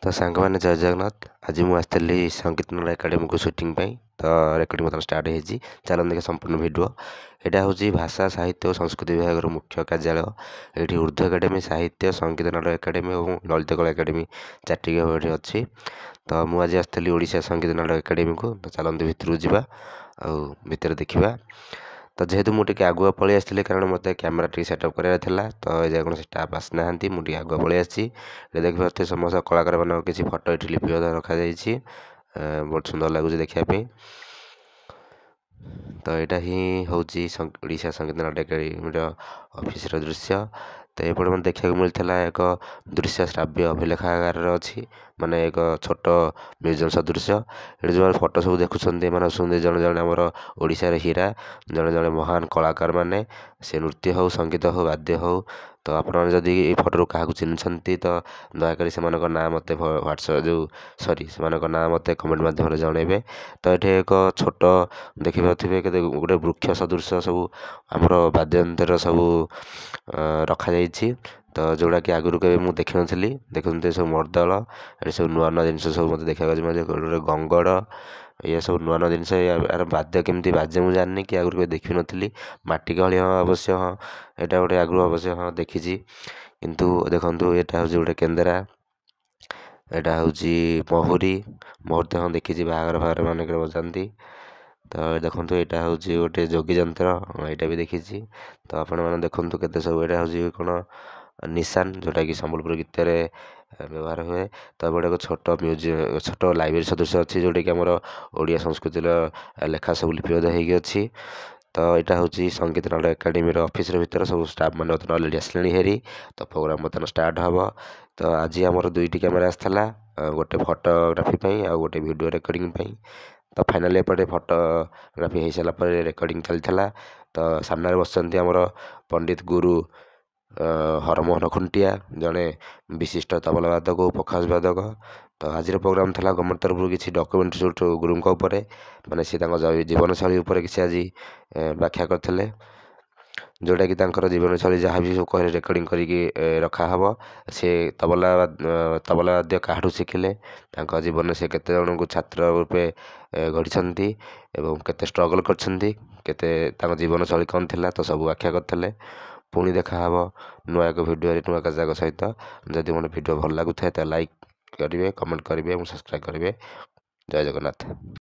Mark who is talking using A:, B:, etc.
A: ତ ସାଙ୍ଗମାନେ ଜୟ ଜଗନ୍ନାଥ। ଆଜି ମୁଁ ଆସିଥିଲି ସଙ୍ଗୀତ ନାଟ ଏକାଡେମୀକୁ ସୁଟିଂ ପାଇଁ। ତ ରେକର୍ଡ଼ିଂ ବର୍ତ୍ତମାନ ଷ୍ଟାର୍ଟ ହେଇଛି। ଚାଲନ୍ତୁ ଦେଖିବା ସମ୍ପୂର୍ଣ୍ଣ ଭିଡ଼ିଓ। ଏଇଟା ହେଉଛି ଭାଷା ସାହିତ୍ୟ ଓ ସଂସ୍କୃତି ବିଭାଗର ମୁଖ୍ୟ କାର୍ଯ୍ୟାଳୟ। ଏଇଠି ଉର୍ଦ୍ଦୁ ଏକାଡେମୀ, ସାହିତ୍ୟ, ସଙ୍ଗୀତ ନାଟ ଏକାଡେମୀ ଏବଂ ଲଳିତ କଳା ଏକାଡେମୀ ଚାରିଟି ଏଠି ଅଛି। ତ ମୁଁ ଆଜି ଆସିଥିଲି ଓଡ଼ିଶା ସଙ୍ଗୀତ ନାଟ ଏକାଡେମୀକୁ। ତ ଚାଲନ୍ତୁ ଭିତରକୁ ଯିବା ଆଉ ଭିତରେ ଦେଖିବା। ତ ଯେହେତୁ ମୁଁ ଟିକେ ଆଗୁଆ ପଳେଇ ଆସିଥିଲି, କାରଣ ମୋତେ କ୍ୟାମେରା ଟିକେ ସେଟଅପ୍ କରିବାର ଥିଲା, ତ ଏଯାଏ କୌଣସି ଷ୍ଟାଫ୍ ଆସିନାହାନ୍ତି, ମୁଁ ଟିକେ ଆଗୁଆ ପଳେଇ ଆସିଛି। ଏଠି ଦେଖିପାରୁଥିବେ ସମସ୍ତ କଳାକାରମାନଙ୍କ କିଛି ଫଟୋ ଏଠି ଲିପିବଦ୍ଧ ରଖାଯାଇଛି। ବହୁତ ସୁନ୍ଦର ଲାଗୁଛି ଦେଖିବା ପାଇଁ। ତ ଏଇଟା ହିଁ ହେଉଛି ଓଡ଼ିଶା ସଙ୍ଗୀତ ନାଟ ଏକାଡେମୀର ଅଫିସର ଦୃଶ୍ୟ। ତ ଏପଟେ ମୋତେ ଦେଖିବାକୁ ମିଳିଥିଲା ଏକ ଦୃଶ୍ୟ ଶ୍ରାବ୍ୟ ଅଭିଲେଖାଗାରର ଅଛି, ମାନେ ଏକ ଛୋଟ ମ୍ୟୁଜିୟମ୍ ସଦୃଶ୍ୟ। ଏଠି ଯେଉଁ ଫଟୋ ସବୁ ଦେଖୁଛନ୍ତି, ଏମାନେ ହେଉଛନ୍ତି ଜଣେ ଜଣେ ଆମର ଓଡ଼ିଶାର ହୀରା, ଜଣେ ଜଣେ ମହାନ କଳାକାରମାନେ। ସେ ନୃତ୍ୟ ହେଉ, ସଙ୍ଗୀତ ହେଉ, ବାଦ୍ୟ ହେଉ। ତ ଆପଣମାନେ ଯଦି ଏଇ ଫଟୋରୁ କାହାକୁ ଚିହ୍ନିଛନ୍ତି ତ ଦୟାକରି ସେମାନଙ୍କ ନାଁ ମୋତେ ସେମାନଙ୍କ ନାଁ ମୋତେ କମେଣ୍ଟ ମାଧ୍ୟମରେ ଜଣାଇବେ। ତ ଏଠି ଏକ ଛୋଟ ଦେଖିପାରୁଥିବେ ଗୋଟେ ବୃକ୍ଷ ସଦୃଶ ସବୁ ଆମର ବାଦ୍ୟଯନ୍ତ୍ର ସବୁ ରଖାଯାଇଛି। ତ ଯେଉଁଟାକି ଆଗରୁ କେବେ ମୁଁ ଦେଖିନଥିଲି। ଦେଖୁଛନ୍ତି ସବୁ ମର୍ଦ୍ଦଳ, ଏଠି ସବୁ ନୂଆ ନୂଆ ଜିନିଷ ସବୁ ମୋତେ ଦେଖିବାକୁ ଅଛି। ଗୋଟେ ଗଙ୍ଗଡ଼, ଇଏ ସବୁ ନୂଆ ନୂଆ ଜିନିଷ। ଏହାର ବାଦ୍ୟ କେମିତି ବାଜେ ମୁଁ ଜାଣିନି, କି ଆଗରୁ କେବେ ଦେଖିନଥିଲି। ମାଟି କାଳି ଅବଶ୍ୟ ହଁ, ଏଇଟା ଗୋଟେ ଆଗରୁ ଅବଶ୍ୟ ହଁ ଦେଖିଛି। କିନ୍ତୁ ଦେଖନ୍ତୁ ଏଇଟା ହେଉଛି ଗୋଟେ କେନ୍ଦେରା, ଏଇଟା ହେଉଛି ମହୁରୀ ତ ହଁ ଦେଖିଛି, ବାହାଘର ମାନଙ୍କରେ ବଜାନ୍ତି। ତ ଦେଖନ୍ତୁ ଏଇଟା ହେଉଛି ଗୋଟେ ଯୋଗୀ ଯନ୍ତ୍ର, ଏଇଟା ବି ଦେଖିଛି। ତ ଆପଣମାନେ ଦେଖନ୍ତୁ କେତେ ସବୁ। ଏଇଟା ହେଉଛି କ'ଣ ନିଶାନ, ଯେଉଁଟାକି ସମ୍ବଲପୁର ଗୀତରେ ବ୍ୟବହାର ହୁଏ। ତ ଏପଟେ ଏକ ଛୋଟ ଲାଇବ୍ରେରୀ ସଦୃଶ୍ୟ ଅଛି, ଯେଉଁଟାକି ଆମର ଓଡ଼ିଆ ସଂସ୍କୃତିର ଲେଖା ସବୁ ଲିପିବଦ୍ଧ ହେଇକି ଅଛି। ତ ଏଇଟା ହେଉଛି ସଙ୍ଗୀତ ନାଟ ଏକାଡେମୀର ଅଫିସର ଭିତରେ ସବୁ ଷ୍ଟାଫ୍ ମାନେ ବର୍ତ୍ତମାନ ଅଲରେଡ଼ି ଆସିଲେଣି ହେରି। ତ ପ୍ରୋଗ୍ରାମ୍ ବର୍ତ୍ତମାନ ଷ୍ଟାର୍ଟ ହେବ। ତ ଆଜି ଆମର ଦୁଇଟି କ୍ୟାମେରା ଆସିଥିଲା, ଗୋଟେ ଫଟୋଗ୍ରାଫି ପାଇଁ ଆଉ ଗୋଟେ ଭିଡ଼ିଓ ରେକର୍ଡ଼ିଂ ପାଇଁ। ତ ଫାଇନାଲି ଏପଟେ ଫଟୋଗ୍ରାଫି ହେଇସାରିଲା ପରେ ରେକର୍ଡ଼ିଂ ଚାଲିଥିଲା। ତ ସାମ୍ନାରେ ବସିଛନ୍ତି ଆମର ପଣ୍ଡିତ ଗୁରୁ ହରମୋହନ ଖୁଣ୍ଟିଆ, ଜଣେ ବିଶିଷ୍ଟ ତବଲା ବାଦକ ଓ ପଖାଜ ବାଦକ। ତ ଆଜିର ପ୍ରୋଗ୍ରାମ୍ ଥିଲା ଗଭର୍ଣ୍ଣମେଣ୍ଟ ତରଫରୁ କିଛି ଡକ୍ୟୁମେଣ୍ଟ ସୁଟ୍ ଗୁରୁଙ୍କ ଉପରେ, ମାନେ ସେ ତାଙ୍କ ଜୀବନଶୈଳୀ ଉପରେ କିଛି ଆଜି ବ୍ୟାଖ୍ୟା କରିଥିଲେ, ଯେଉଁଟାକି ତାଙ୍କର ଜୀବନଶୈଳୀ ଯାହା ବି ସବୁ କହିଲେ ରେକର୍ଡ଼ିଂ କରିକି ରଖାହେବ। ସେ ତବଲା ବାଦ୍ୟ କାହାଠୁ ଶିଖିଲେ, ତାଙ୍କ ଜୀବନରେ ସେ କେତେ ଜଣଙ୍କୁ ଛାତ୍ର ରୂପେ ଗଢ଼ିଛନ୍ତି ଏବଂ କେତେ ଷ୍ଟ୍ରଗଲ୍ କରିଛନ୍ତି, କେତେ ତାଙ୍କ ଜୀବନଶୈଳୀ କ'ଣ ଥିଲା, ତ ସବୁ ବ୍ୟାଖ୍ୟା କରିଥିଲେ। ପୁଣି ଦେଖାହେବ ନୂଆ ଏକ ଭିଡ଼ିଓରେ ନୂଆ ଏକ ଜାଗା ସହିତ। ଯଦି ମୋର ଭିଡ଼ିଓ ଭଲ ଲାଗୁଥାଏ ତ ଲାଇକ୍ କରିବେ, କମେଣ୍ଟ କରିବେ ଏବଂ ସବସ୍କ୍ରାଇବ୍ କରିବେ। ଜୟ ଜଗନ୍ନାଥ।